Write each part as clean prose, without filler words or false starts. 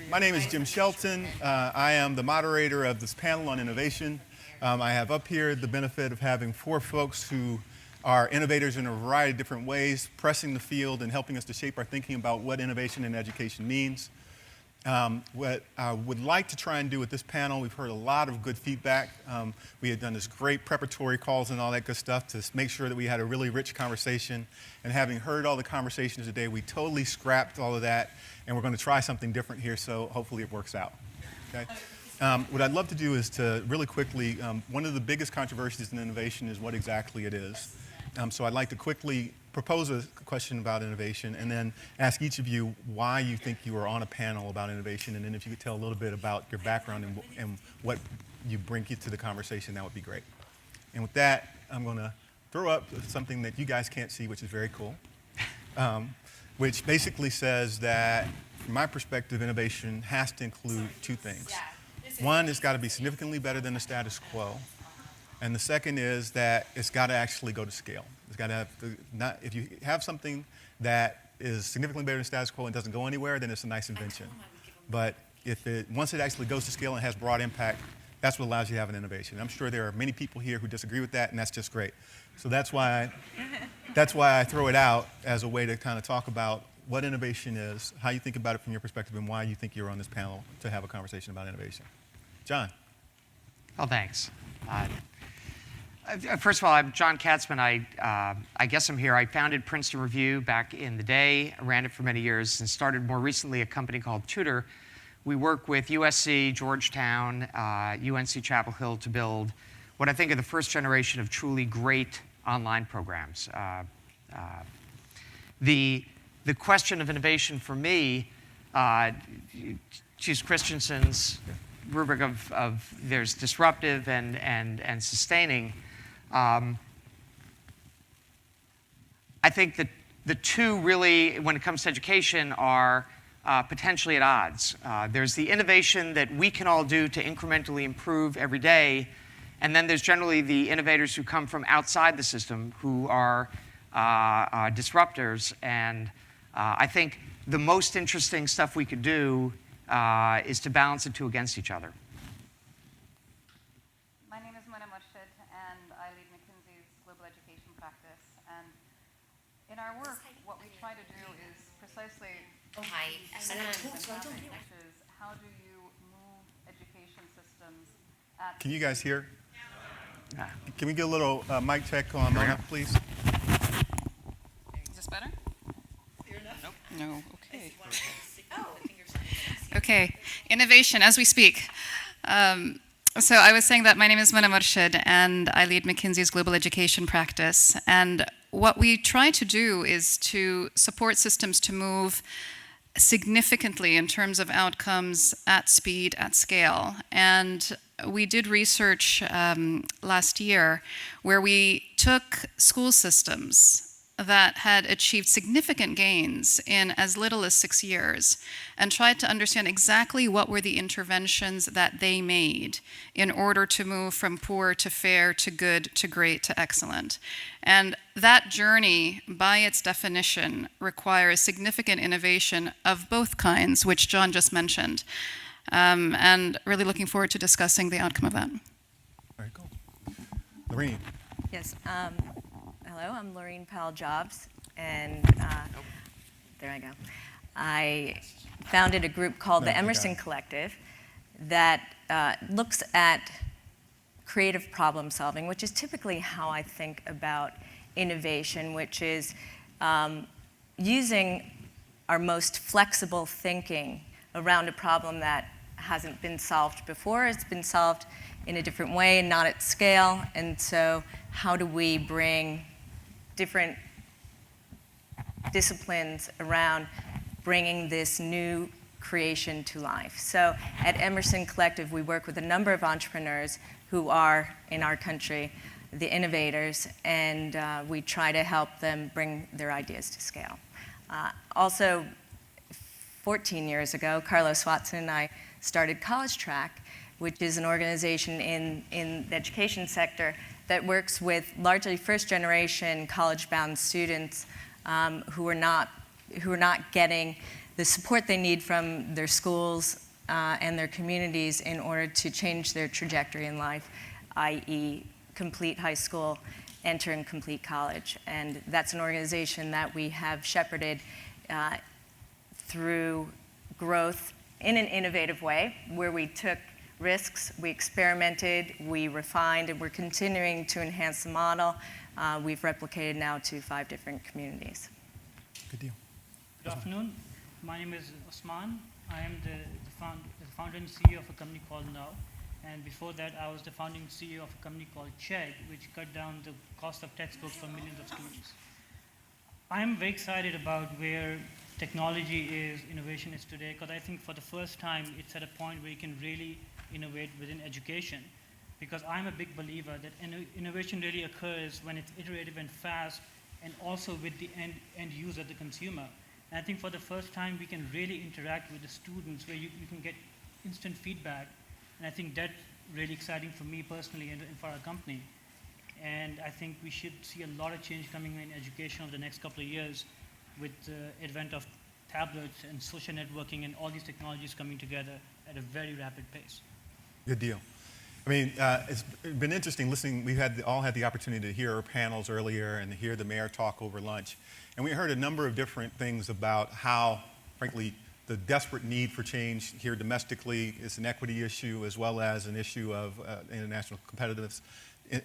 My name is Jim Shelton. I am the moderator of this panel on innovation. I have up here the benefit of having four folks who are innovators in a variety of different ways, pressing the field and helping us to shape our thinking about what innovation in education means. What I would like to try and do with this panel, we've heard a lot of good feedback. We had done this great preparatory calls and all that good stuff to make sure that we had a really rich conversation. And having heard all the conversations today, we totally scrapped all of that, and we're going to try something different here, so hopefully it works out. Okay? What I'd love to do is to really quickly, one of the biggest controversies in innovation is what exactly it is. So I'd like to quickly propose a question about innovation and then ask each of you why you think you are on a panel about innovation, and then if you could tell a little bit about your background and what you bring to the conversation, that would be great. And with that, I'm going to throw up something that you guys can't see, which is very cool, which basically says that, from my perspective, innovation has to include two things. One, it's got to be significantly better than the status quo. And the second is that it's got to actually go to scale. It's got to have, if you have something that is significantly better than status quo and doesn't go anywhere, then it's a nice invention. But once it actually goes to scale and has broad impact, that's what allows you to have an innovation. I'm sure there are many people here who disagree with that, and that's just great. So that's why I throw it out as a way to kind of talk about what innovation is, how you think about it from your perspective, and why you think you're on this panel to have a conversation about innovation. John. Well, thanks. First of all, I'm John Katzman. I guess I'm here. I founded Princeton Review back in the day, ran it for many years, and started more recently a company called Tutor. We work with USC, Georgetown, UNC Chapel Hill to build what I think are the first generation of truly great online programs. The question of innovation for me, choose Christensen's rubric of there's disruptive and sustaining. I think that the two really, when it comes to education, are potentially at odds. There's the innovation that we can all do to incrementally improve every day, and then there's generally the innovators who come from outside the system who are disruptors. And I think the most interesting stuff we could do is to balance the two against each other. My name is Mona Murshid, and I lead McKinsey's global education practice. And in our work, what we try to do is precisely which is how do you move education systems at... Can you guys hear? Yeah. Can we get a little mic check on Mona, please? Is this better? Nope. No, okay. Okay, innovation as we speak. So I was saying that my name is Mona Murshid, and I lead McKinsey's global education practice. And what we try to do is to support systems to move significantly in terms of outcomes at speed, at scale. And we did research last year where we took school systems that had achieved significant gains in as little as 6 years and tried to understand exactly what were the interventions that they made in order to move from poor to fair to good to great to excellent. And that journey, by its definition, requires significant innovation of both kinds, which John just mentioned. And really looking forward to discussing the outcome of that. Very cool. Lorene. Yes. Hello, I'm Lorene Powell-Jobs, and there I go. I founded a group called the Emerson Collective that looks at creative problem solving, which is typically how I think about innovation, which is using our most flexible thinking around a problem that hasn't been solved before. It's been solved in a different way and not at scale, and so how do we bring different disciplines around bringing this new creation to life. So at Emerson Collective, we work with a number of entrepreneurs who are, in our country, the innovators, and we try to help them bring their ideas to scale. Also, 14 years ago, Carlos Watson and I started College Track, which is an organization in the education sector that works with largely first-generation college-bound students who are not getting the support they need from their schools and their communities in order to change their trajectory in life, i.e. complete high school, enter and complete college. And that's an organization that we have shepherded through growth in an innovative way, where we took risks, we experimented, we refined, and we're continuing to enhance the model. We've replicated now to 5 different communities. Good deal. Good afternoon. My name is Osman. I am the founder and CEO of a company called Now. And before that, I was the founding CEO of a company called Chegg, which cut down the cost of textbooks for millions of students. I am very excited about where technology is, innovation is today, because I think for the first time, it's at a point where you can really innovate within education. Because I'm a big believer that innovation really occurs when it's iterative and fast, and also with the end user, the consumer. And I think for the first time, we can really interact with the students where you can get instant feedback. And I think that's really exciting for me personally and for our company. And I think we should see a lot of change coming in education over the next couple of years with the advent of tablets and social networking and all these technologies coming together at a very rapid pace. Good deal. I mean, it's been interesting listening. We all had the opportunity to hear our panels earlier and to hear the mayor talk over lunch. And we heard a number of different things about how, frankly, the desperate need for change here domestically is an equity issue as well as an issue of international competitiveness.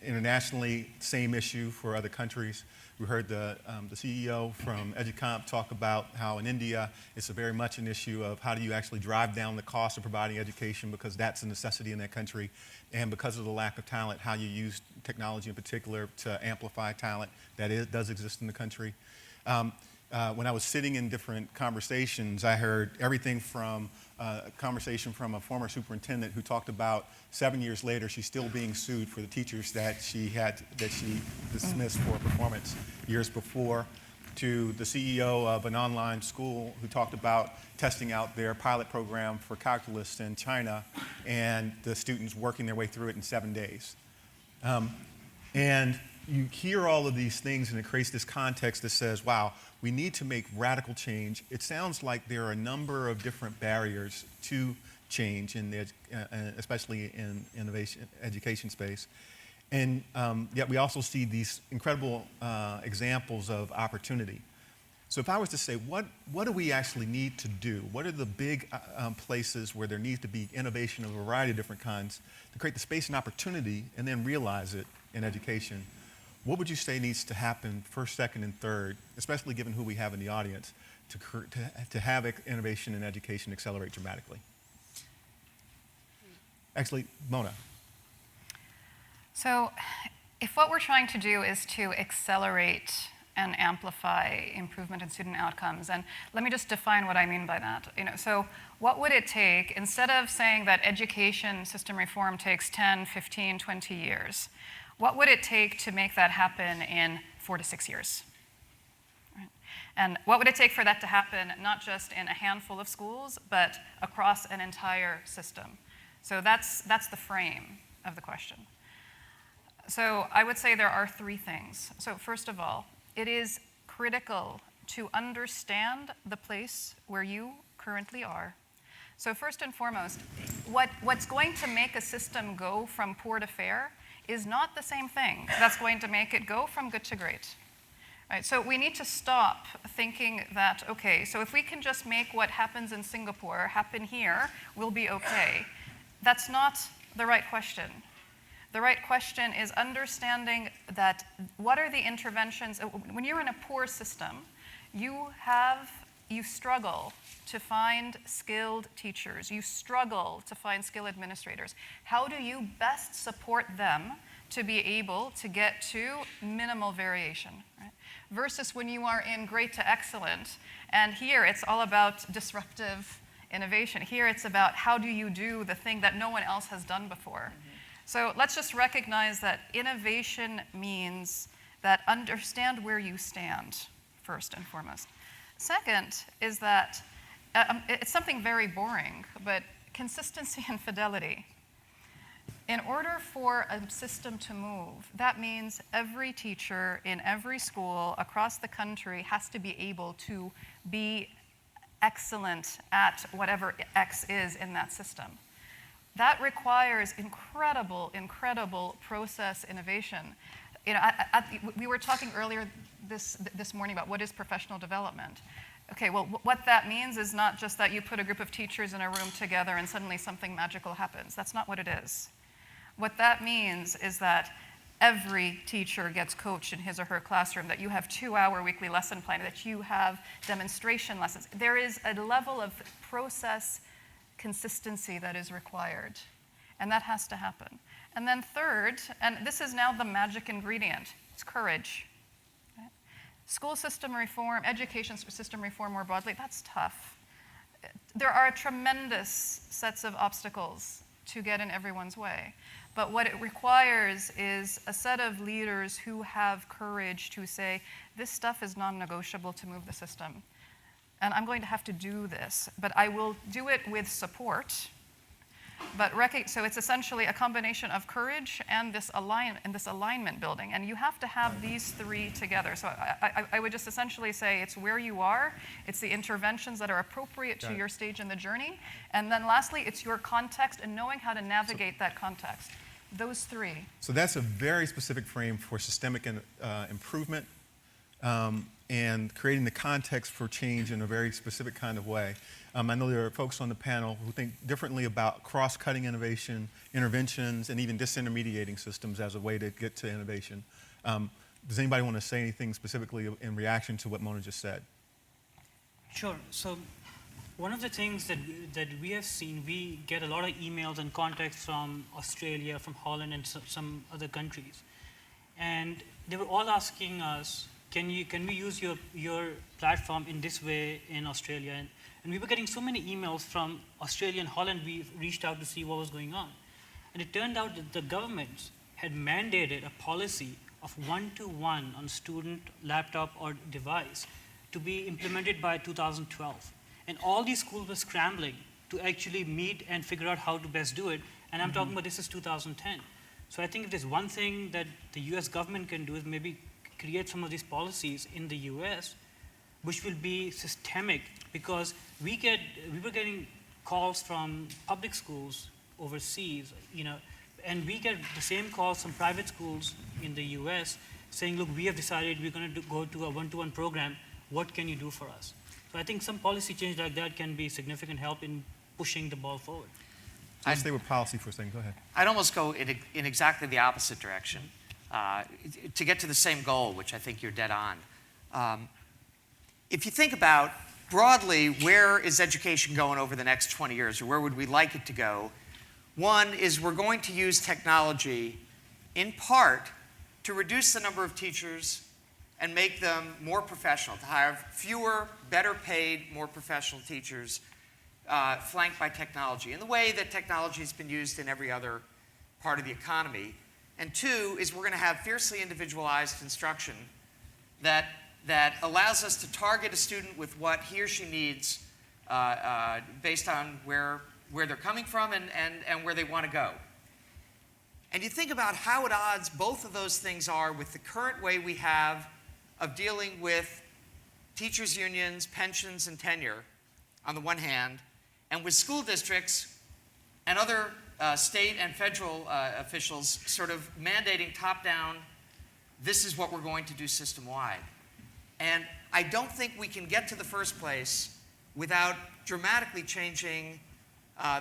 Internationally, same issue for other countries. We heard the CEO from EduComp talk about how in India it's very much an issue of how do you actually drive down the cost of providing education, because that's a necessity in that country, and because of the lack of talent, how you use technology in particular to amplify talent that does exist in the country. When I was sitting in different conversations, I heard everything from a conversation from a former superintendent who talked about 7 years later she's still being sued for the teachers that she dismissed for performance years before, to the CEO of an online school who talked about testing out their pilot program for calculus in China and the students working their way through it in 7 days. And you hear all of these things and it creates this context that says, wow, we need to make radical change. It sounds like there are a number of different barriers to change, especially in innovation education space. And yet we also see these incredible examples of opportunity. So if I was to say, what do we actually need to do? What are the big places where there needs to be innovation of a variety of different kinds to create the space and opportunity and then realize it in education? What would you say needs to happen first, second, and third, especially given who we have in the audience, to have innovation in education accelerate dramatically? Actually, Mona. So if what we're trying to do is to accelerate and amplify improvement in student outcomes, and let me just define what I mean by that. So what would it take, instead of saying that education system reform takes 10, 15, 20 years, what would it take to make that happen in 4 to 6 years? Right? And what would it take for that to happen not just in a handful of schools, but across an entire system? So that's the frame of the question. So I would say there are 3 things. So first of all, it is critical to understand the place where you currently are. So first and foremost, what's going to make a system go from poor to fair is not the same thing that's going to make it go from good to great. Right? So we need to stop thinking that, okay, so if we can just make what happens in Singapore happen here, we'll be okay. That's not the right question. The right question is understanding that what are the interventions. When you're in a poor system, you struggle to find skilled teachers. You struggle to find skilled administrators. How do you best support them to be able to get to minimal variation? Right? Versus when you are in great to excellent, and here it's all about disruptive innovation. Here it's about how do you do the thing that no one else has done before. Mm-hmm. So let's just recognize that innovation means that understand where you stand, first and foremost. Second is that it's something very boring, but consistency and fidelity. In order for a system to move, that means every teacher in every school across the country has to be able to be excellent at whatever X is in that system. That requires incredible, incredible process innovation. You know, we were talking earlier this morning about what is professional development. Okay, well, what that means is not just that you put a group of teachers in a room together and suddenly something magical happens. That's not what it is. What that means is that every teacher gets coached in his or her classroom, that you have 2-hour weekly lesson plan, that you have demonstration lessons. There is a level of process consistency that is required, and that has to happen. And then third, and this is now the magic ingredient, it's courage. Okay? School system reform, education system reform more broadly, that's tough. There are tremendous sets of obstacles to get in everyone's way. But what it requires is a set of leaders who have courage to say, this stuff is non-negotiable to move the system. And I'm going to have to do this, but I will do it with support. But so it's essentially a combination of courage and this alignment building. And you have to have these three together. So I would just essentially say it's where you are, it's the interventions that are appropriate to your stage in the journey, and then lastly, it's your context and knowing how to navigate that context. Those three. So that's a very specific frame for systemic improvement and creating the context for change in a very specific kind of way. I know there are folks on the panel who think differently about cross-cutting innovation, interventions, and even disintermediating systems as a way to get to innovation. Does anybody want to say anything specifically in reaction to what Mona just said? Sure. So one of the things that we have seen, we get a lot of emails and contacts from Australia, from Holland, and some other countries. And they were all asking us, can we use your platform in this way in Australia? And we were getting so many emails from Australia and Holland. We reached out to see what was going on. And it turned out that the governments had mandated a policy of 1-to-1 on student laptop or device to be implemented by 2012. And all these schools were scrambling to actually meet and figure out how to best do it. And I'm talking about this is 2010. So I think if there's one thing that the US government can do is maybe create some of these policies in the US, which will be systemic, because we were getting calls from public schools overseas, you know, and we get the same calls from private schools in the US saying, look, we have decided we're going to go to a 1-to-1 program. What can you do for us? So I think some policy change like that can be significant help in pushing the ball forward. Let's stay with policy for a second. Go ahead. I'd almost go in exactly the opposite direction to get to the same goal, which I think you're dead on. If you think about broadly, where is education going over the next 20 years, or where would we like it to go? One is we're going to use technology in part to reduce the number of teachers and make them more professional, to hire fewer, better paid, more professional teachers flanked by technology, in the way that technology has been used in every other part of the economy. And two is we're going to have fiercely individualized instruction that allows us to target a student with what he or she needs based on where they're coming from and where they want to go. And you think about how at odds both of those things are with the current way we have of dealing with teachers' unions, pensions, and tenure on the one hand, and with school districts and other state and federal officials sort of mandating top-down, this is what we're going to do system-wide. And I don't think we can get to the first place without dramatically changing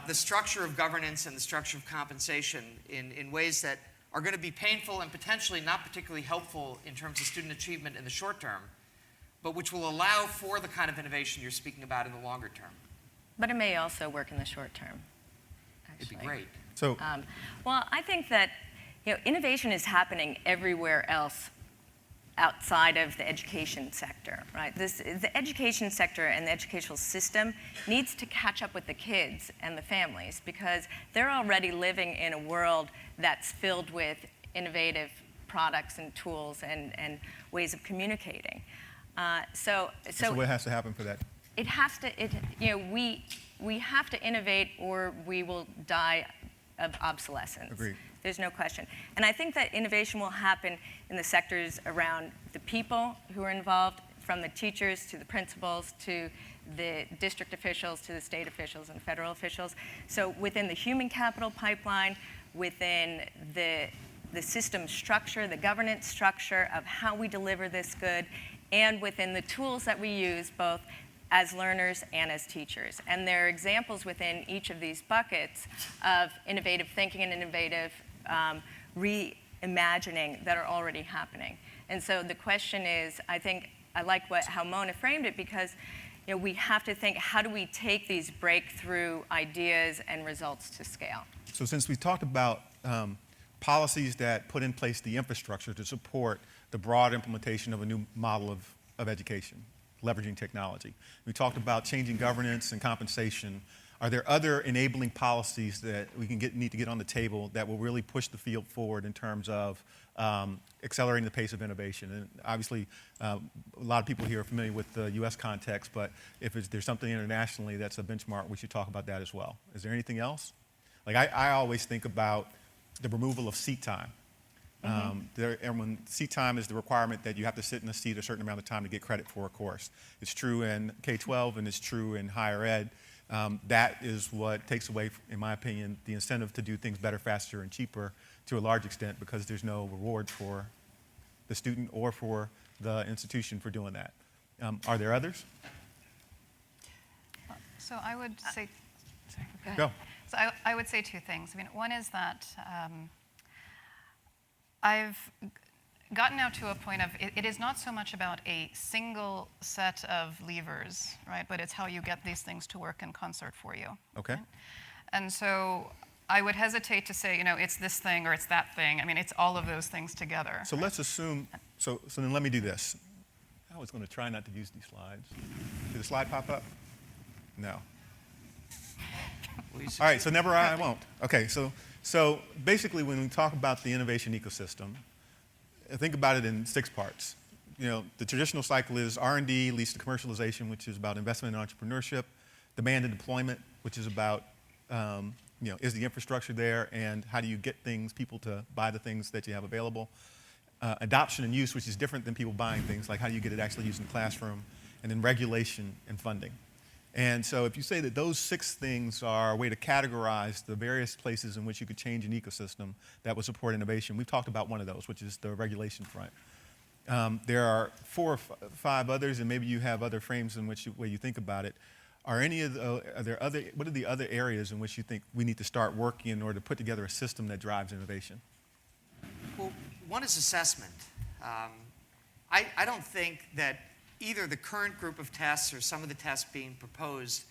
the structure of governance and the structure of compensation in ways that are going to be painful and potentially not particularly helpful in terms of student achievement in the short term, but which will allow for the kind of innovation you're speaking about in the longer term. But it may also work in the short term. It'd be great. So, well, I think that innovation is happening everywhere else outside of the education sector, right? The education sector and the educational system needs to catch up with the kids and the families, because they're already living in a world that's filled with innovative products and tools and ways of communicating. So what has to happen for that? It has to. We have to innovate, or we will die of obsolescence. Agreed. There's no question. And I think that innovation will happen in the sectors around the people who are involved, from the teachers to the principals to the district officials to the state officials and federal officials. So within the human capital pipeline, within the system structure, the governance structure of how we deliver this good, and within the tools that we use both as learners and as teachers. And there are examples within each of these buckets of innovative thinking and innovative reimagining that are already happening. And so the question is, I think I like how Mona framed it, because we have to think, how do we take these breakthrough ideas and results to scale? So since we talked about policies that put in place the infrastructure to support the broad implementation of a new model of education, leveraging technology. We talked about changing governance and compensation. Are there other enabling policies that we need to get on the table that will really push the field forward in terms of accelerating the pace of innovation? And obviously, a lot of people here are familiar with the U.S. context, but if there's something internationally that's a benchmark, we should talk about that as well. Is there anything else? Like I always think about the removal of seat time. When seat time is the requirement that you have to sit in a seat a certain amount of time to get credit for a course. It's true in K-12 and it's true in higher ed. That is what takes away, in my opinion, the incentive to do things better, faster, and cheaper to a large extent, because there's no reward for the student or for the institution for doing that. Are there others? So I would say, sorry, go ahead. Go. So I would say two things. I mean, one is that I've gotten now to a point of it is not so much about a single set of levers, right? But it's how you get these things to work in concert for you. Okay. Right? And so I would hesitate to say, it's this thing or it's that thing. I mean, it's all of those things together. So let's assume, so then let me do this. I was going to try not to use these slides. Did the slide pop up? No. All right, so never I won't. Okay, so basically when we talk about the innovation ecosystem, think about it in 6 parts. The traditional cycle is R&D leads to commercialization, which is about investment in entrepreneurship, demand and deployment, which is about, is the infrastructure there, and how do you get people to buy the things that you have available. Adoption and use, which is different than people buying things, like how do you get it actually used in the classroom, and then regulation and funding. And so if you say that those 6 things are a way to categorize the various places in which you could change an ecosystem that would support innovation, we've talked about one of those, which is the regulation front. There are 4 or 5 others, and maybe you have other frames in which way you think about it. What are the other areas in which you think we need to start working in order to put together a system that drives innovation? Well, one is assessment. I don't think that either the current group of tests or some of the tests being proposed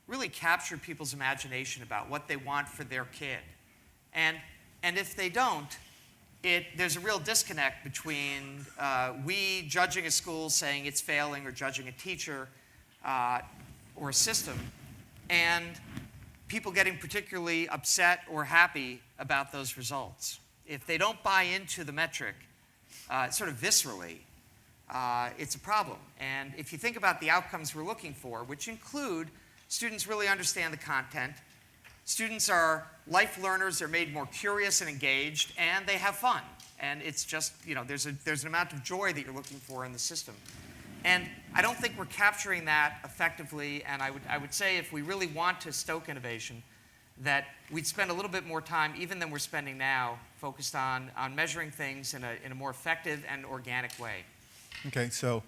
really capture people's imagination about what they want for their kid. And if they don't, there's a real disconnect between we judging a school saying it's failing or judging a teacher or a system, and people getting particularly upset or happy about those results. If they don't buy into the metric sort of viscerally, it's a problem. And if you think about the outcomes we're looking for, which include students really understand the content, students are life learners, they're made more curious and engaged, and they have fun. And it's just, there's an amount of joy that you're looking for in the system. And I don't think we're capturing that effectively, and I would say if we really want to stoke innovation, that we'd spend a little bit more time, even than we're spending now, focused on measuring things in a more effective and organic way. Okay, so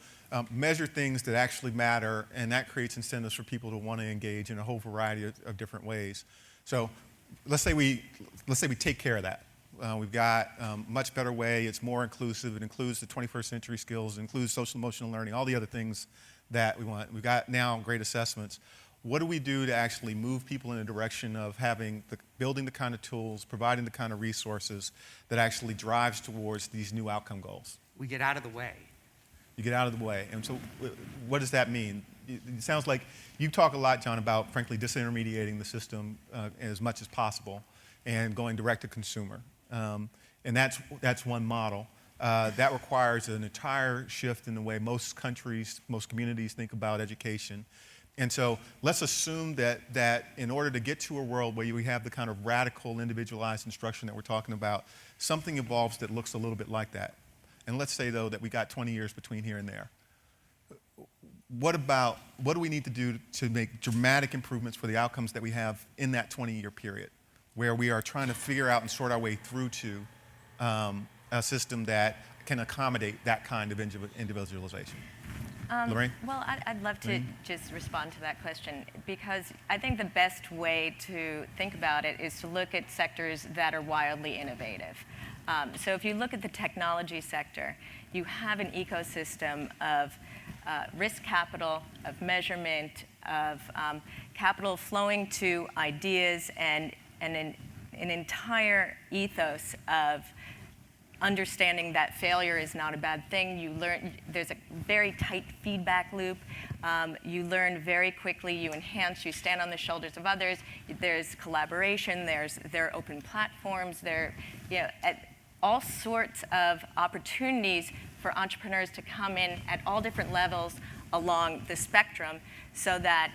measure things that actually matter, and that creates incentives for people to want to engage in a whole variety of different ways. So let's say we take care of that. We've got a much better way. It's more inclusive. It includes the 21st century skills. It includes social emotional learning, all the other things that we want. We've got now great assessments. What do we do to actually move people in a direction of building the kind of tools, providing the kind of resources that actually drives towards these new outcome goals? We get out of the way. You get out of the way. And so what does that mean? It sounds like you talk a lot, John, about, frankly, disintermediating the system as much as possible and going direct to consumer. And that's one model. That requires an entire shift in the way most countries, most communities think about education. And so let's assume that in order to get to a world where we have the kind of radical, individualized instruction that we're talking about, something evolves that looks a little bit like that. And let's say, though, that we got 20 years between here and there. what do we need to do to make dramatic improvements for the outcomes that we have in that 20-year period, where we are trying to figure out and sort our way through to a system that can accommodate that kind of individualization? Lorraine? Well, I'd love to just respond to that question, because I think the best way to think about it is to look at sectors that are wildly innovative. So if you look at the technology sector, you have an ecosystem of risk capital, of measurement, of capital flowing to ideas, and an entire ethos of understanding that failure is not a bad thing. You learn, there's a very tight feedback loop. You learn very quickly, you enhance, you stand on the shoulders of others. There's collaboration, there are open platforms, all sorts of opportunities for entrepreneurs to come in at all different levels along the spectrum so that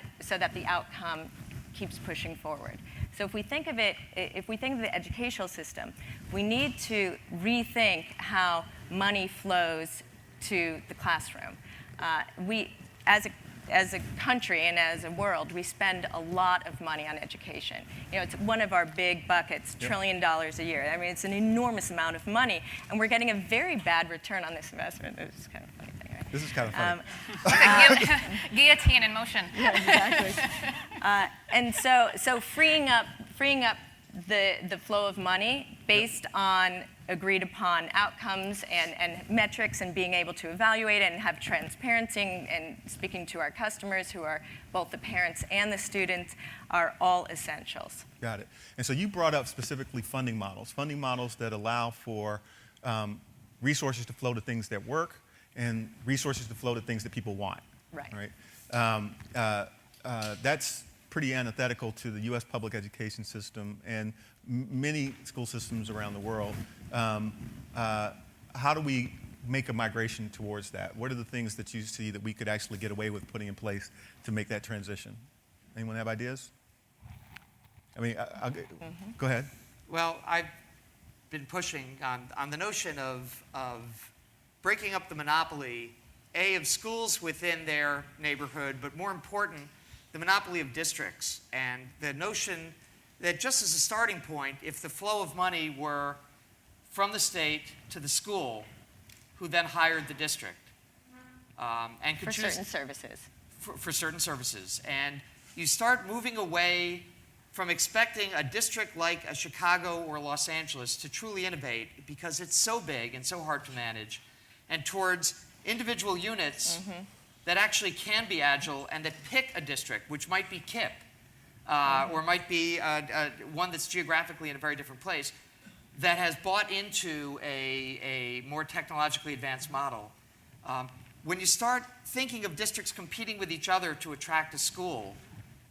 the outcome keeps pushing forward. So if we think of it, if we think of the educational system, we need to rethink how money flows to the classroom. We, as a country and as a world, we spend a lot of money on education. It's one of our big buckets, $1 trillion a year. I mean, it's an enormous amount of money, and we're getting a very bad return on this investment. It's kind of a funny thing, right? This is kind of funny. Guillotine in motion. Yeah, exactly. And so freeing up the flow of money based on agreed upon outcomes and metrics, and being able to evaluate it and have transparency, and speaking to our customers, who are both the parents and the students, are all essentials. Got it. And so you brought up specifically funding models that allow for resources to flow to things that work and resources to flow to things that people want. Right. That's pretty antithetical to the U.S. public education system and many school systems around the world. How do we make a migration towards that? What are the things that you see that we could actually get away with putting in place to make that transition? Anyone have ideas? I mean, go ahead. Well, I've been pushing on the notion of breaking up the monopoly, of schools within their neighborhood, but more important, the monopoly of districts, and the notion that just as a starting point, if the flow of money were from the state to the school, who then hired the district, and could choose certain services. For certain services, and you start moving away from expecting a district like a Chicago or Los Angeles to truly innovate, because it's so big and so hard to manage, and towards individual units that actually can be agile and that pick a district, which might be KIPP, or might be one that's geographically in a very different place, that has bought into a more technologically advanced model. When you start thinking of districts competing with each other to attract a school,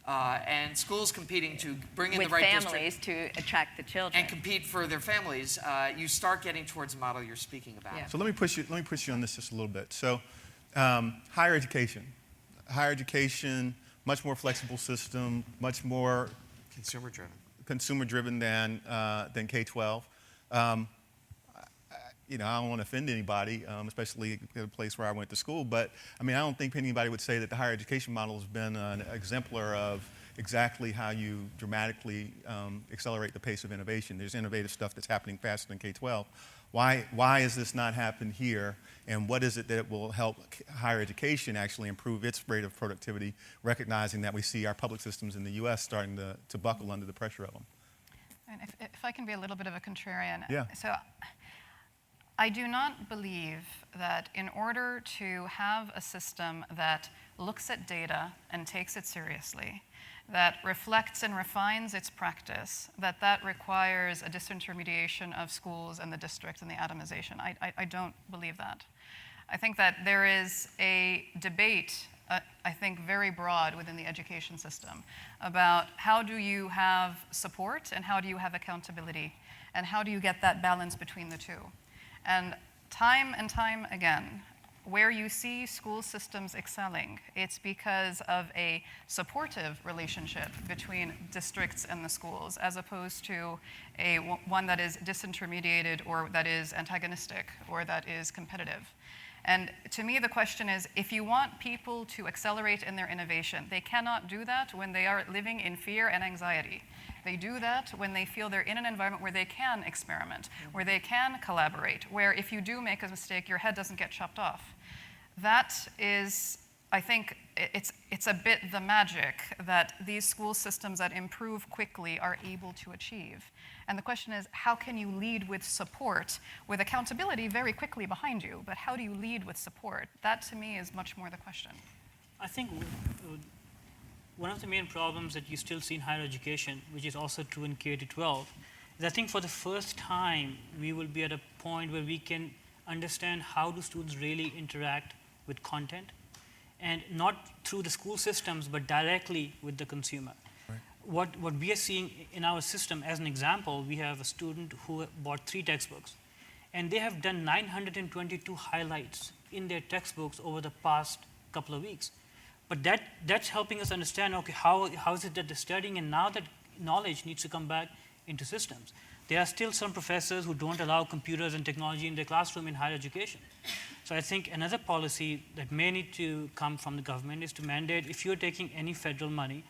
and schools competing to bring in the right district, with families to attract the children, and compete for their families, you start getting towards the model you're speaking about. Yeah. So let me push you on this just a little bit. So higher education, much more flexible system, much more consumer-driven than K-12. I don't want to offend anybody, especially at a place where I went to school, but I mean, I don't think anybody would say that the higher education model has been an exemplar of exactly how you dramatically accelerate the pace of innovation. There's innovative stuff that's happening faster than K-12. Why has this not happened here, and what is it that will help higher education actually improve its rate of productivity, recognizing that we see our public systems in the U.S. starting to buckle under the pressure of them? And if I can be a little bit of a contrarian. Yeah. So I do not believe that in order to have a system that looks at data and takes it seriously, that reflects and refines its practice, that requires a disintermediation of schools and the district and the atomization. I don't believe that. I think that there is a debate, I think very broad within the education system, about how do you have support and how do you have accountability, and how do you get that balance between the two. And time again, where you see school systems excelling, it's because of a supportive relationship between districts and the schools, as opposed to one that is disintermediated, or that is antagonistic, or that is competitive. And to me, the question is, if you want people to accelerate in their innovation, they cannot do that when they are living in fear and anxiety. They do that when they feel they're in an environment where they can experiment, where they can collaborate, where if you do make a mistake, your head doesn't get chopped off. That is, I think, it's a bit the magic that these school systems that improve quickly are able to achieve. And the question is, how can you lead with support, with accountability very quickly behind you, but how do you lead with support? That, to me, is much more the question. I think one of the main problems that you still see in higher education, which is also true in K-12, is I think for the first time, we will be at a point where we can understand how do students really interact with content, and not through the school systems, but directly with the consumer. What we are seeing in our system, as an example, we have a student who bought 3 textbooks, and they have done 922 highlights in their textbooks over the past couple of weeks. But that's helping us understand, okay, how is it that they're studying, and now that knowledge needs to come back into systems. There are still some professors who don't allow computers and technology in their classroom in higher education. So I think another policy that may need to come from the government is to mandate, if you're taking any federal money,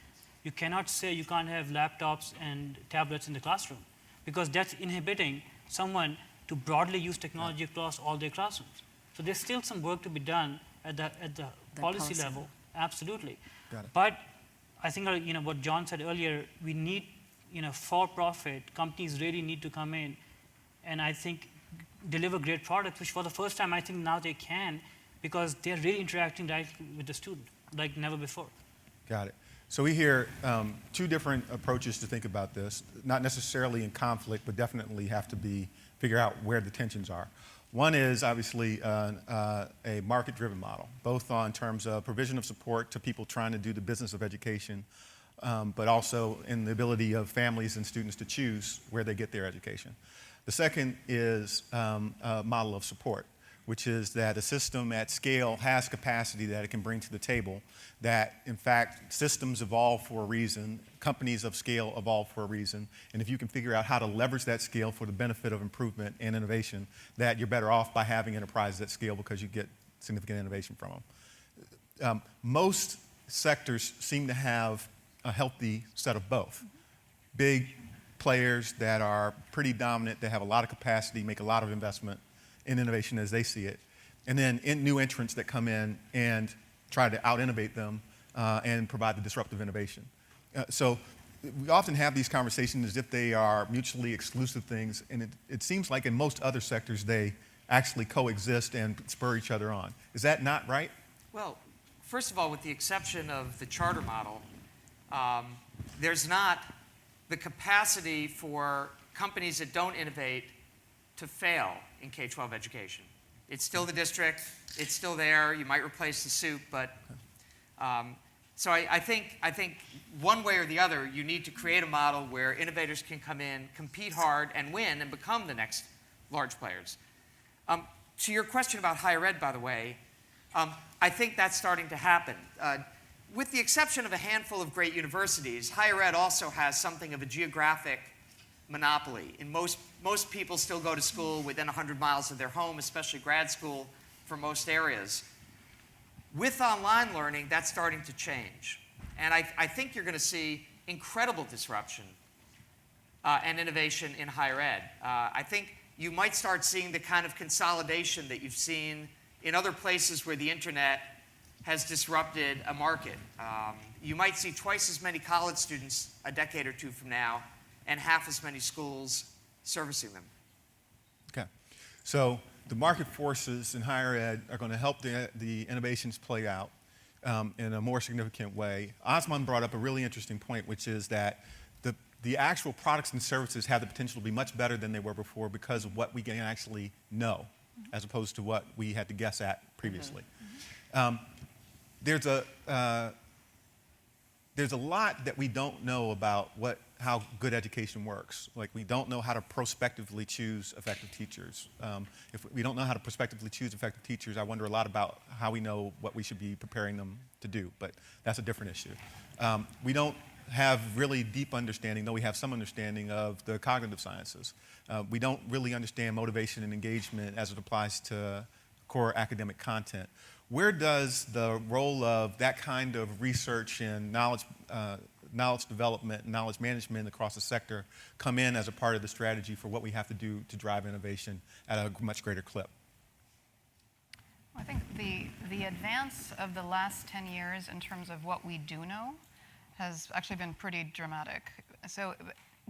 you cannot say you can't have laptops and tablets in the classroom, because that's inhibiting someone to broadly use technology across all their classrooms. So there's still some work to be done at the policy level, absolutely. Got it. But I think what John said earlier, we need for-profit companies really need to come in and I think deliver great products, which for the first time I think now they can, because they're really interacting directly with the student like never before. Got it. So we hear 2 different approaches to think about this, not necessarily in conflict, but definitely have to figure out where the tensions are. One is obviously a market-driven model, both in terms of provision of support to people trying to do the business of education, but also in the ability of families and students to choose where they get their education. The second is a model of support, which is that a system at scale has capacity that it can bring to the table, that in fact systems evolve for a reason, companies of scale evolve for a reason, and if you can figure out how to leverage that scale for the benefit of improvement and innovation, that you're better off by having enterprises at scale because you get significant innovation from them. Most sectors seem to have a healthy set of both. Big players that are pretty dominant, that have a lot of capacity, make a lot of investment in innovation as they see it, and then new entrants that come in and try to out-innovate them and provide the disruptive innovation. So we often have these conversations as if they are mutually exclusive things, and it seems like in most other sectors they actually coexist and spur each other on. Is that not right? Well, first of all, with the exception of the charter model, there's not the capacity for companies that don't innovate to fail in K-12 education. It's still the district, it's still there, you might replace the soup, but so I think one way or the other, you need to create a model where innovators can come in, compete hard, and win, and become the next large players. To your question about higher ed, by the way, I think that's starting to happen. With the exception of a handful of great universities, higher ed also has something of a geographic monopoly. And most people still go to school within 100 miles of their home, especially grad school for most areas. With online learning, that's starting to change. And I think you're going to see incredible disruption and innovation in higher ed. I think you might start seeing the kind of consolidation that you've seen in other places where the internet has disrupted a market. You might see twice as many college students a decade or 2 from now, and half as many schools servicing them. Okay. So the market forces in higher ed are going to help the innovations play out in a more significant way. Osman brought up a really interesting point, which is that the actual products and services have the potential to be much better than they were before because of what we can actually know, as opposed to what we had to guess at previously. There's a lot that we don't know about how good education works. Like, we don't know how to prospectively choose effective teachers. If we don't know how to prospectively choose effective teachers, I wonder a lot about how we know what we should be preparing them to do, but that's a different issue. We don't have really deep understanding, though we have some understanding of the cognitive sciences. We don't really understand motivation and engagement as it applies to core academic content. Where does the role of that kind of research and knowledge development, knowledge management across the sector come in as a part of the strategy for what we have to do to drive innovation at a much greater clip? I think the advance of the last 10 years in terms of what we do know has actually been pretty dramatic. So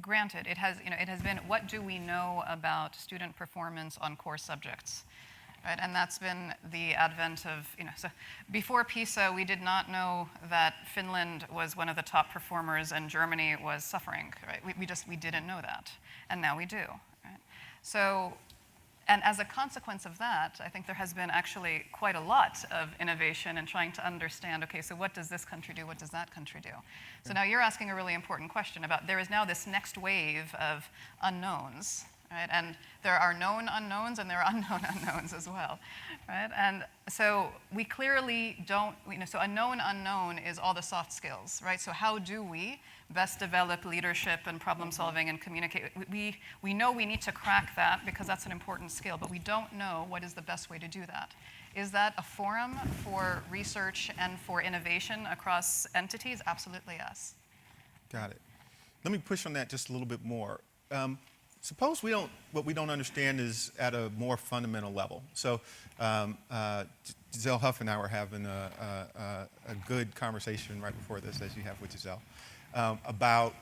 granted, it has been what do we know about student performance on core subjects, right? And that's been the advent of, so before PISA, we did not know that Finland was one of the top performers and Germany was suffering, right? We didn't know that, and now we do, right? So, and as a consequence of that, I think there has been actually quite a lot of innovation in trying to understand, okay, so what does this country do? What does that country do? So now you're asking a really important question about there is now this next wave of unknowns, right? And there are known unknowns and there are unknown unknowns as well, right? And so we clearly don't, so a known unknown is all the soft skills, right? So how do we best develop leadership and problem solving and communicate? We know we need to crack that because that's an important skill, but we don't know what is the best way to do that. Is that a forum for research and for innovation across entities? Absolutely, yes. Got it. Let me push on that just a little bit more. Suppose what we don't understand is at a more fundamental level. So Giselle Huff and I were having a good conversation right before this, as you have with Giselle, about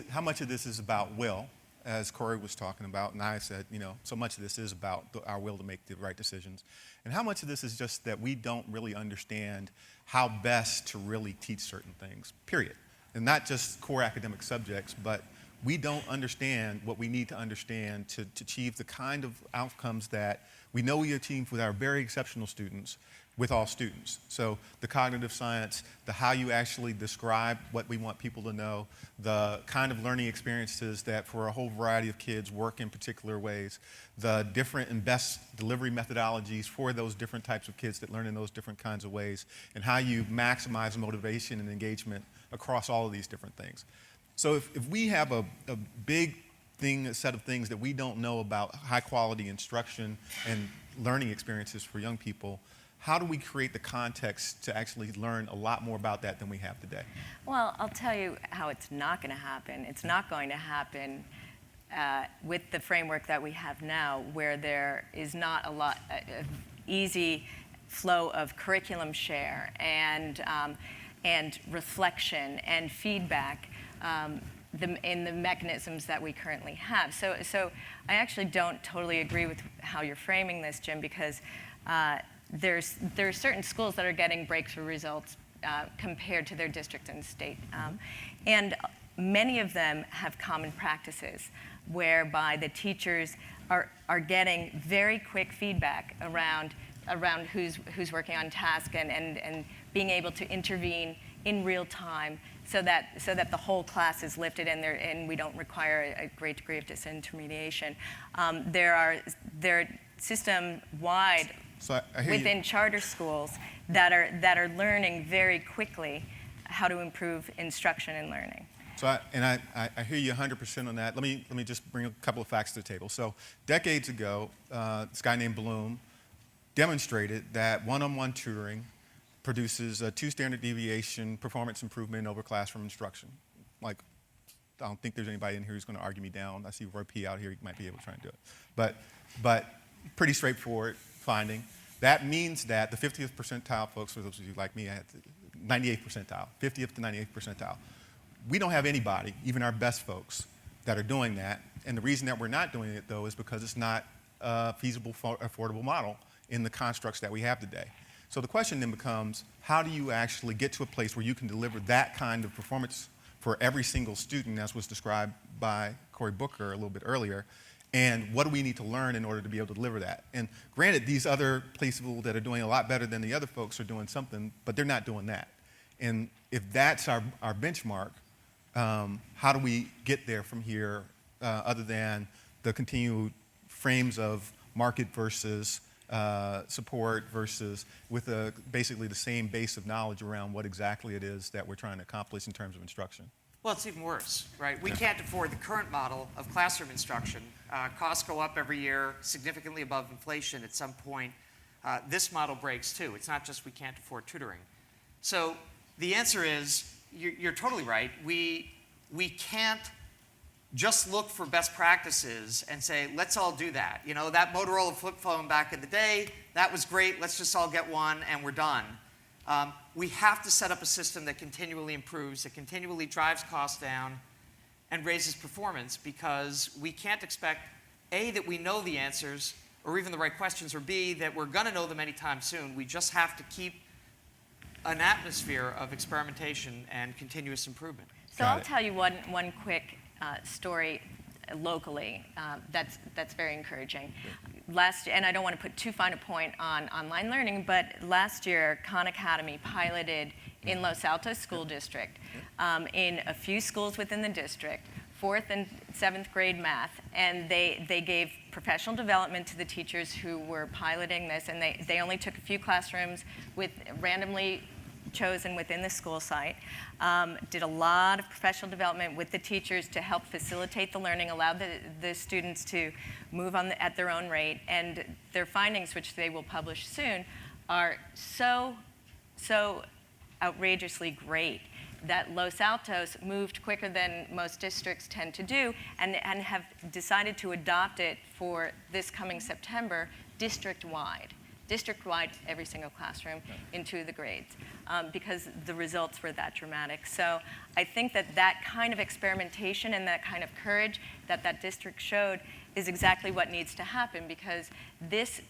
how much of this is about will, as Corey was talking about, and I said, so much of this is about our will to make the right decisions, and how much of this is just that we don't really understand how best to really teach certain things, period. And not just core academic subjects, but we don't understand what we need to understand to achieve the kind of outcomes that we know we achieve with our very exceptional students, with all students. So the cognitive science, the how you actually describe what we want people to know, the kind of learning experiences that for a whole variety of kids work in particular ways, the different and best delivery methodologies for those different types of kids that learn in those different kinds of ways, and how you maximize motivation and engagement across all of these different things. So if we have a big thing, a set of things that we don't know about high quality instruction and learning experiences for young people, how do we create the context to actually learn a lot more about that than we have today? Well, I'll tell you how it's not going to happen. It's not going to happen with the framework that we have now, where there is not a lot of easy flow of curriculum share and reflection and feedback in the mechanisms that we currently have. So I actually don't totally agree with how you're framing this, Jim, because there are certain schools that are getting breakthrough results compared to their district and state. And many of them have common practices whereby the teachers are getting very quick feedback around who's working on task and being able to intervene in real time so that the whole class is lifted and we don't require a great degree of disintermediation. There are system-wide within charter schools that are learning very quickly how to improve instruction and learning. So I hear you 100% on that. Let me just bring a couple of facts to the table. So decades ago, this guy named Bloom demonstrated that one-on-one tutoring produces a 2 standard deviation performance improvement over classroom instruction. Like, I don't think there's anybody in here who's going to argue me down. I see Roy P. out here. He might be able to try and do it. But pretty straightforward finding. That means that the 50th percentile folks, for those of you like me, I had 98th percentile, 50th to 98th percentile. We don't have anybody, even our best folks, that are doing that. And the reason that we're not doing it, though, is because it's not a feasible, affordable model in the constructs that we have today. So the question then becomes, how do you actually get to a place where you can deliver that kind of performance for every single student, as was described by Cory Booker a little bit earlier, and what do we need to learn in order to be able to deliver that? And granted, these other places that are doing a lot better than the other folks are doing something, but they're not doing that. And if that's our benchmark, how do we get there from here other than the continued frames of market versus support versus with basically the same base of knowledge around what exactly it is that we're trying to accomplish in terms of instruction? Well, it's even worse, right? We can't afford the current model of classroom instruction. Costs go up every year, significantly above inflation at some point. this model breaks too. It's not just we can't afford tutoring. So the answer is, you're totally right. We can't just look for best practices and say, let's all do that. You know, that Motorola flip phone back in the day, that was great. Let's just all get one and we're done. We have to set up a system that continually improves, that continually drives costs down and raises performance, because we can't expect, A, that we know the answers or even the right questions, or B, that we're going to know them anytime soon. We just have to keep an atmosphere of experimentation and continuous improvement. So I'll tell you one quick story locally that's very encouraging. And I don't want to put too fine a point on online learning, but last year Khan Academy piloted in Los Altos School District in a few schools within the district, 4th and 7th grade math, and they gave professional development to the teachers who were piloting this, and they only took a few classrooms with randomly chosen within the school site, did a lot of professional development with the teachers to help facilitate the learning, allowed the students to move on at their own rate, and their findings, which they will publish soon, are so outrageously great that Los Altos moved quicker than most districts tend to do, and have decided to adopt it for this coming September district-wide, every single classroom into the grades, because the results were that dramatic. So I think that kind of experimentation and that kind of courage that district showed is exactly what needs to happen, because this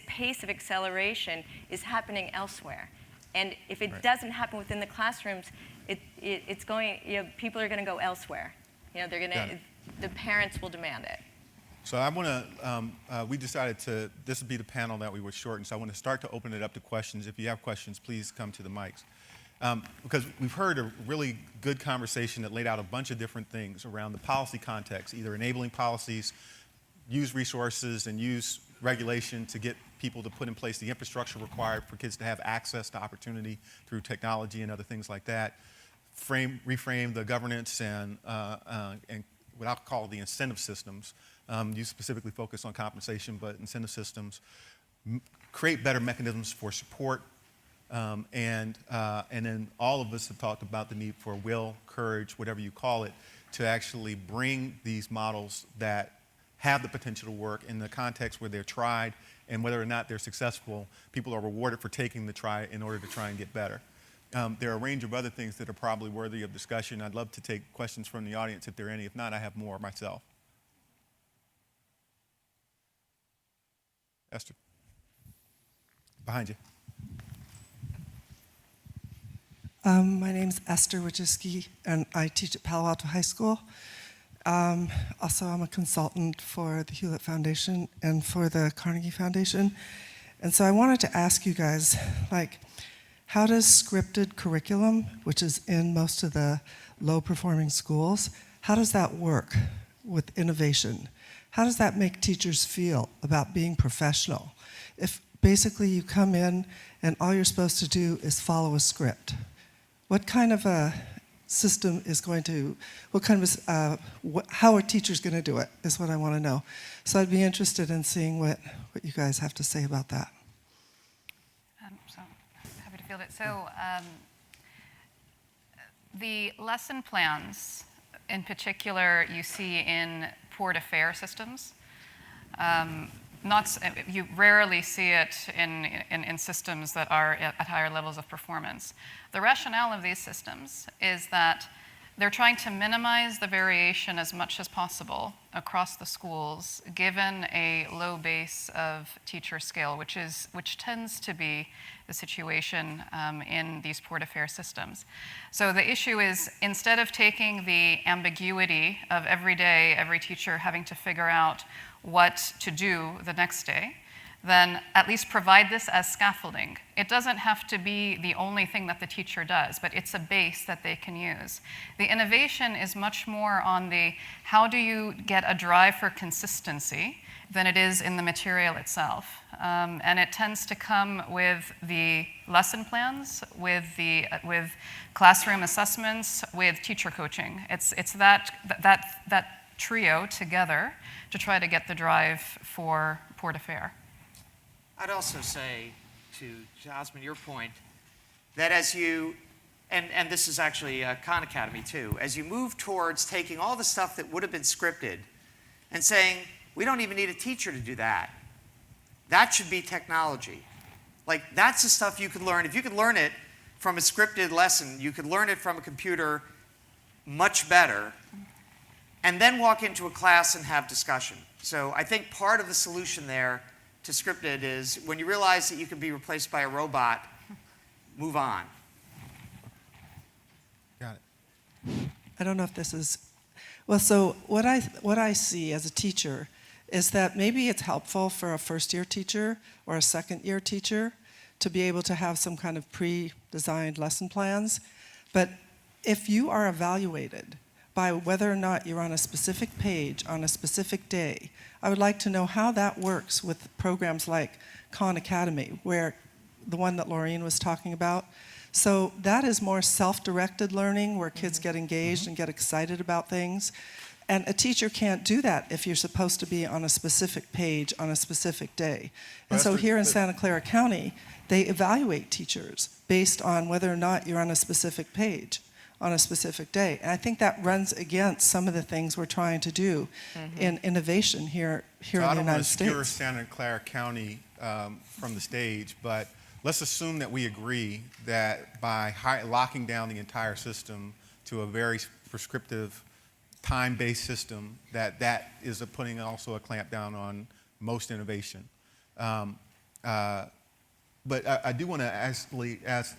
pace of acceleration is happening elsewhere. And if it doesn't happen within the classrooms, it's going, people are going to go elsewhere. They're going to, the parents will demand it. So I want to, we decided this would be the panel that we would shorten, so I want to start to open it up to questions. If you have questions, please come to the mics. Because we've heard a really good conversation that laid out a bunch of different things around the policy context, either enabling policies, use resources, and use regulation to get people to put in place the infrastructure required for kids to have access to opportunity through technology and other things like that, reframe the governance and what I'll call the incentive systems. You specifically focus on compensation, but incentive systems, create better mechanisms for support, and then all of us have talked about the need for will, courage, whatever you call it, to actually bring these models that have the potential to work in the context where they're tried, and whether or not they're successful, people are rewarded for taking the try in order to try and get better. There are a range of other things that are probably worthy of discussion. I'd love to take questions from the audience if there are any. If not, I have more myself. Esther, behind you. My name's Esther Wojcicki, and I teach at Palo Alto High School. Also, I'm a consultant for the Hewlett Foundation and for the Carnegie Foundation. And so I wanted to ask you guys, how does scripted curriculum, which is in most of the low-performing schools, how does that work with innovation? How does that make teachers feel about being professional? If basically you come in and all you're supposed to do is follow a script, what kind of a system is going to, how are teachers going to do it, is what I want to know. So I'd be interested in seeing what you guys have to say about that. So happy to field it. So the lesson plans, in particular, you see in port-of-fare systems. You rarely see it in systems that are at higher levels of performance. The rationale of these systems is that they're trying to minimize the variation as much as possible across the schools, given a low base of teacher skill, which tends to be the situation in these port-of-fare systems. So the issue is, instead of taking the ambiguity of every day, every teacher having to figure out what to do the next day, then at least provide this as scaffolding. It doesn't have to be the only thing that the teacher does, but it's a base that they can use. The innovation is much more on the how do you get a drive for consistency than it is in the material itself. And it tends to come with the lesson plans, with classroom assessments, with teacher coaching. It's that trio together to try to get the drive for port-of-fare. I'd also say, to Katzman, your point, that as you, and this is actually Khan Academy too, as you move towards taking all the stuff that would have been scripted and saying, we don't even need a teacher to do that. That should be technology. Like, that's the stuff you could learn. If you could learn it from a scripted lesson, you could learn it from a computer much better, and then walk into a class and have discussion. So I think part of the solution there to scripted is when you realize that you can be replaced by a robot, move on. Got it. I don't know if this is, well, so what I see as a teacher is that maybe it's helpful for a first-year teacher or a second-year teacher to be able to have some kind of pre-designed lesson plans. But if you are evaluated by whether or not you're on a specific page on a specific day, I would like to know how that works with programs like Khan Academy, where the one that Laureen was talking about. So that is more self-directed learning where kids get engaged and get excited about things. And a teacher can't do that if you're supposed to be on a specific page on a specific day. And so here in Santa Clara County, they evaluate teachers based on whether or not you're on a specific page on a specific day. And I think that runs against some of the things we're trying to do in innovation here in the United States. I don't want to skewer Santa Clara County from the stage, but let's assume that we agree that by locking down the entire system to a very prescriptive, time-based system, that is putting also a clamp down on most innovation. But I do want to actually ask,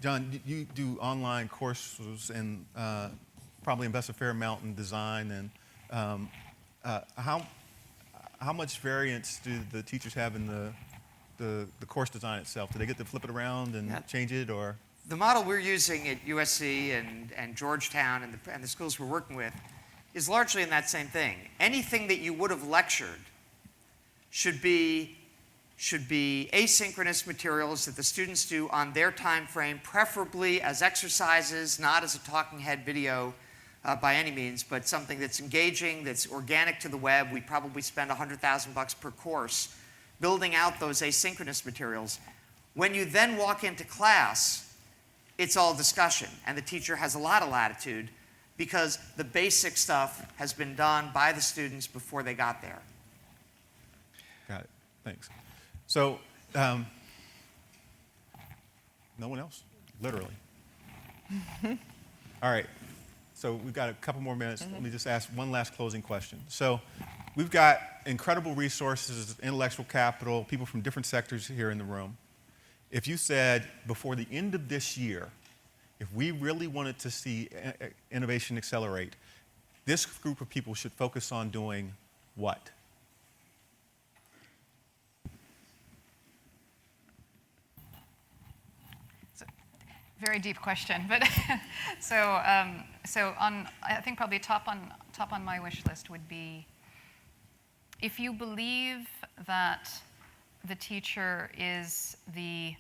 John, you do online courses and probably invest a fair amount in design, and how much variance do the teachers have in the course design itself? Do they get to flip it around and change it, or? The model we're using at USC and Georgetown and the schools we're working with is largely in that same thing. Anything that you would have lectured should be asynchronous materials that the students do on their time frame, preferably as exercises, not as a talking head video by any means, but something that's engaging, that's organic to the web. We probably spend $100,000 per course building out those asynchronous materials. When you then walk into class, it's all discussion, and the teacher has a lot of latitude because the basic stuff has been done by the students before they got there. Got it. Thanks. So, no one else? Literally. All right. So we've got a couple more minutes. Let me just ask one last closing question. So we've got incredible resources, intellectual capital, people from different sectors here in the room. If you said before the end of this year, if we really wanted to see innovation accelerate, this group of people should focus on doing what? Very deep question, but I think probably top on my wish list would be, if you believe that the teacher is the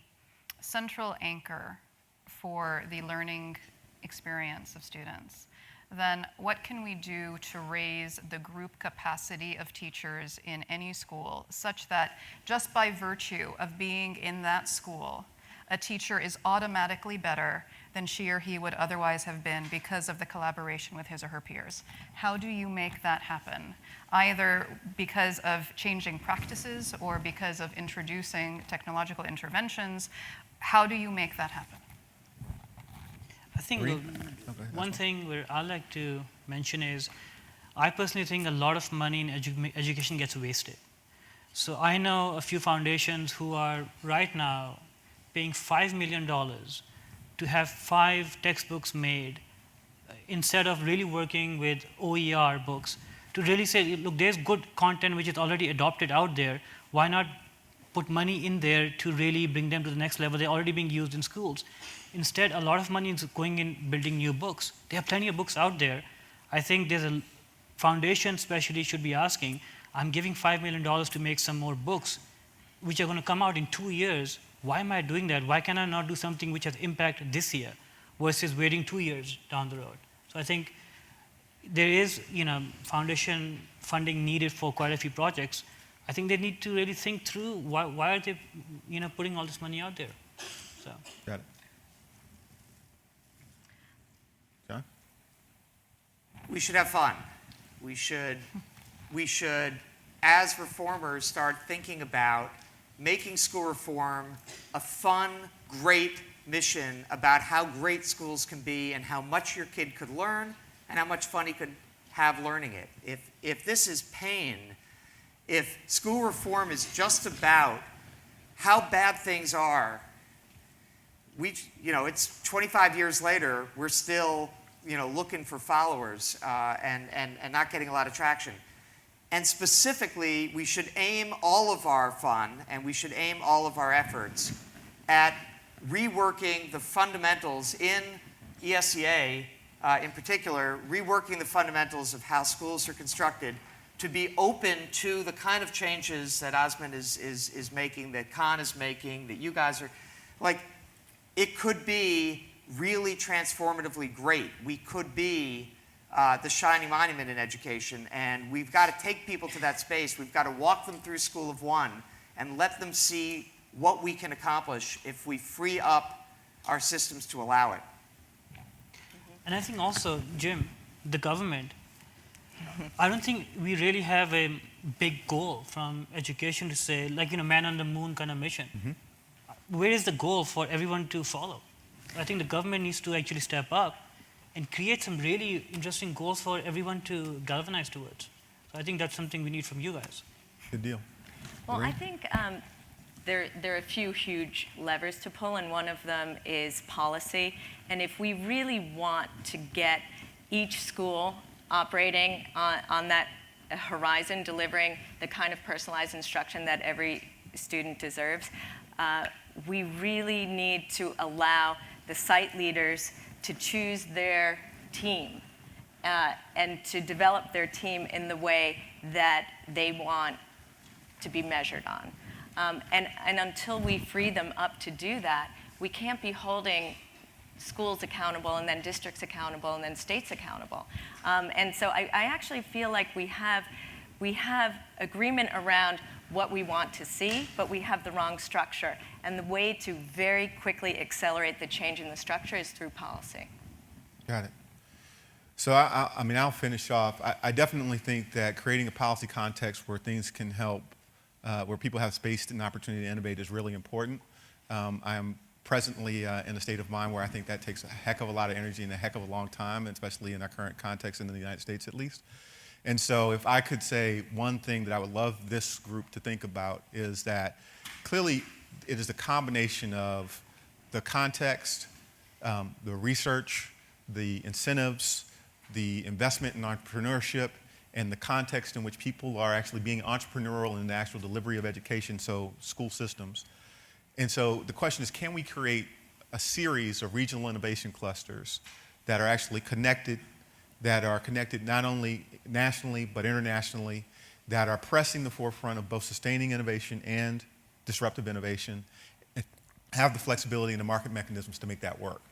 central anchor for the learning experience of students, then what can we do to raise the group capacity of teachers in any school such that just by virtue of being in that school, a teacher is automatically better than she or he would otherwise have been because of the collaboration with his or her peers? How do you make that happen? Either because of changing practices or because of introducing technological interventions. How do you make that happen? I think one thing where I like to mention is, I personally think a lot of money in education gets wasted. So I know a few foundations who are right now paying $5 million to have 5 textbooks made instead of really working with OER books to really say, look, there's good content which is already adopted out there. Why not put money in there to really bring them to the next level? They're already being used in schools. Instead, a lot of money is going in building new books. There are plenty of books out there. I think there's a foundation especially should be asking, I'm giving $5 million to make some more books which are going to come out in 2 years. Why am I doing that? Why can I not do something which has impact this year versus waiting 2 years down the road? So I think there is, foundation funding needed for quite a few projects, I think they need to really think through why are they, putting all this money out there. So. Got it. John? We should have fun. We should, as reformers, start thinking about making school reform a fun, great mission about how great schools can be and how much your kid could learn and how much fun he could have learning it. If this is pain, if school reform is just about how bad things are, it's 25 years later, we're still, looking for followers and not getting a lot of traction. And specifically, we should aim all of our fun and we should aim all of our efforts at reworking the fundamentals in ESEA, in particular, reworking the fundamentals of how schools are constructed to be open to the kind of changes that Osman is making, that Khan is making, that you guys are, it could be really transformatively great. We could be the shining monument in education, and we've got to take people to that space. We've got to walk them through School of One and let them see what we can accomplish if we free up our systems to allow it. And I think also, Jim, the government, I don't think we really have a big goal from education to say, man on the moon kind of mission. Mm-hmm. Where is the goal for everyone to follow? I think the government needs to actually step up and create some really interesting goals for everyone to galvanize towards. So I think that's something we need from you guys. Good deal. Well, I think there are a few huge levers to pull, and one of them is policy. And if we really want to get each school operating on that horizon, delivering the kind of personalized instruction that every student deserves, we really need to allow the site leaders to choose their team and to develop their team in the way that they want to be measured on. And until we free them up to do that, we can't be holding schools accountable and then districts accountable and then states accountable. And so I actually feel like we have agreement around what we want to see, but we have the wrong structure. And the way to very quickly accelerate the change in the structure is through policy. Got it. So I'll finish off. I definitely think that creating a policy context where things can help, where people have space and opportunity to innovate is really important. I am presently in a state of mind where I think that takes a heck of a lot of energy and a heck of a long time, especially in our current context in the United States at least. And so if I could say one thing that I would love this group to think about is that clearly it is a combination of the context, the research, the incentives, the investment in entrepreneurship, and the context in which people are actually being entrepreneurial in the actual delivery of education, so school systems. And so the question is, can we create a series of regional innovation clusters that are actually connected, not only nationally but internationally, that are pressing the forefront of both sustaining innovation and disruptive innovation, and have the flexibility and the market mechanisms to make that work.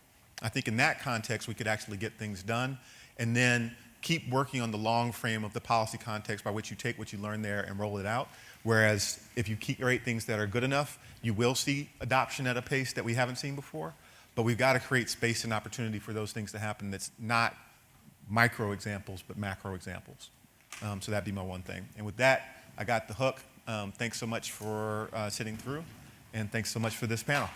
I think in that context, we could actually get things done and then keep working on the long frame of the policy context by which you take what you learn there and roll it out. Whereas if you create things that are good enough, you will see adoption at a pace that we haven't seen before. But we've got to create space and opportunity for those things to happen that's not micro examples, but macro examples. So that'd be my one thing. And with that, I got the hook. Thanks so much for sitting through, and thanks so much for this panel.